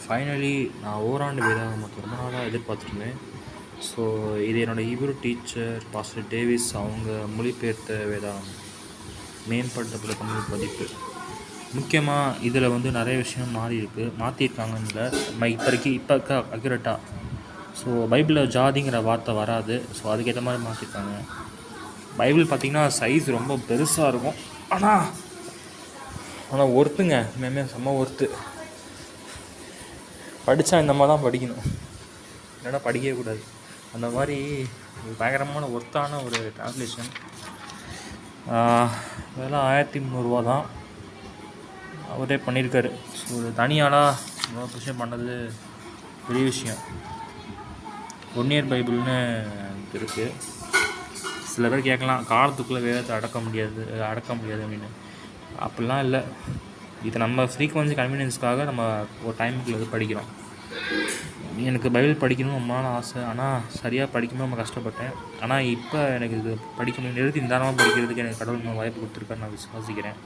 Finally நான் ஓராண்டு வேதாகமத்தை ரொம்ப நாளாக எதிர்பார்த்துருந்தேன். ஸோ இது என்னோடய ஹீப்ரு டீச்சர் பாஸ்டர் டேவிஸ் அவங்க மொழிபெயர்த்த வேதாகமம், மேம்படுத்தப்பட்ட தமிழ் பதிப்பு. முக்கியமாக இதில் வந்து நிறைய விஷயம் மாற்றிருக்காங்கன்னு இல்லை, இப்போ இருக்க அக்யூரேட்டாக. ஸோ பைபிளில் ஜாதிங்கிற வார்த்தை வராது. ஸோ அதுக்கேற்ற மாதிரி மாற்றிருக்காங்க. பைபிள் பார்த்திங்கன்னா சைஸ் ரொம்ப பெருசாக இருக்கும். ஆனால் ஒர்த்துங்க, மேமே செம்ம ஒர்த்து. படித்தா இந்த மாதிரி தான் படிக்கணும், இல்லைன்னா படிக்கவே கூடாது. அந்த மாதிரி பயங்கரமான ஒர்த்தான ஒரு ட்ரான்ஸ்லேஷன். இதெல்லாம் 1300 தான் அவரே பண்ணியிருக்காரு. ஸோ ஒரு தனியாளாக ரொம்ப விஷயம் பண்ணது பெரிய விஷயம். 1 இயர் பைபிள்னு இருக்குது. சில பேர் கேட்கலாம், காலத்துக்குள்ளே வேதத்தை அடக்க முடியாது அப்படின்னு. அப்படிலாம் இல்லை. இது நம்ம ஃப்ரீக்வன்சி கன்வீனியன்ஸ்க்காக நம்ம ஒரு டைமுக்குள்ள இது படிக்கிறோம். எனக்கு பைபிள் படிக்கணும்னு ரொம்ப நாள் ஆசை, ஆனால் சரியாக படிக்கும்போது நம்ம கஷ்டப்பட்டேன். ஆனால் இப்போ எனக்கு இது படிக்க முடியும், நிதானமாக படிக்கிறதுக்கு எனக்கு கடவுள் வாய்ப்பு கொடுத்துருக்காரு, நான் விசுவாசிக்கிறேன்.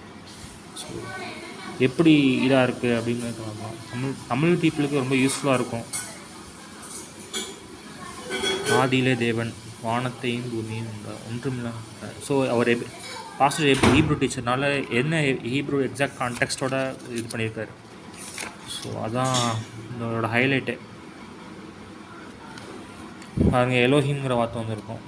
ஸோ எப்படி இதாக இருக்குது அப்படின்னு தமிழ் பீப்புளுக்கு ரொம்ப யூஸ்ஃபுல்லாக இருக்கும். ஆதியிலே தேவன் வானத்தையும் பூமியும் ஒன்றுமில்லை. ஸோ அவர் பாஸ்டர் ஹீப்ரு டீச்சர்னால என்ன ஹீப்ரு எக்ஸாக்ட் கான்டெக்ஸ்டோட இது பண்ணியிருக்காரு. ஸோ அதான் இதோட ஹைலைட்டு. பாருங்க, எலோஹிம்ங்கிற வார்த்தை வந்துருக்கும்.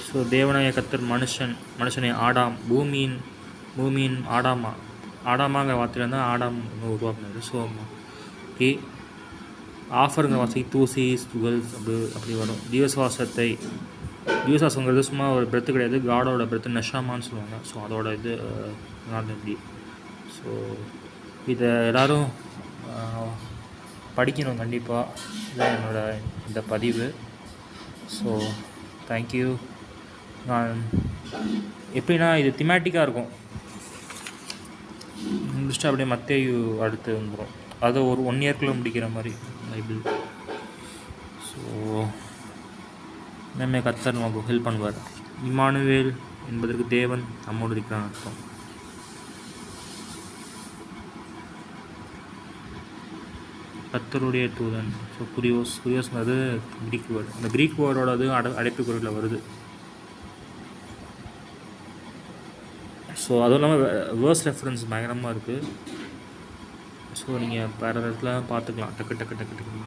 ஸோ தேவனாய கர்த்தர் மனுஷனை ஆடாம் பூமியின் ஆடாமாங்கிற வார்த்தையில் தான் ஆடாம் உருவாக்குனாரு. ஸோ ஆஃபருங்கிற வார்த்தை தூசி துகள்ஸ் அப்படி வரும். தீவசுவாசங்கிறது சும்மா ஒரு பிரெத்து கிடையாது, காடோட பிரெத்து, நெஷாமான்னு சொல்லுவாங்க. ஸோ அதோட இது எப்படி. ஸோ இதை எல்லோரும் படிக்கணும் கண்டிப்பாக. இதான் என்னோடய இந்த பதிவு. So thank you. நான் எப்படின்னா இது திமேட்டிக்காக இருக்கும், முடிச்சுட்டு அப்படியே மத்தேயு அடுத்து வந்துடும். அதை ஒரு 1 இயர்க்குள்ளே முடிக்கிற மாதிரி பைபிள். ஸோ நம்ம கர்த்தர் நமக்கு ஹெல்ப் பண்ணுவார். இம்மானுவேல் என்பதற்கு தேவன் நம்மோடு இருக்கிறான் அர்த்தம். கர்த்தருடைய தூதன். ஸோ குரியோஸ்ங்கிறது கிரீக் வேர்டு. அந்த கிரீக் வேர்டோட அது அடைப்பு குரலில் வருது. ஸோ அதுவும் இல்லாமல் வேர்ஸ் ரெஃபரன்ஸ் பயங்கரமாக இருக்குது. ஸோ நீங்கள் வேறு இடத்துல பார்த்துக்கலாம் டக்கு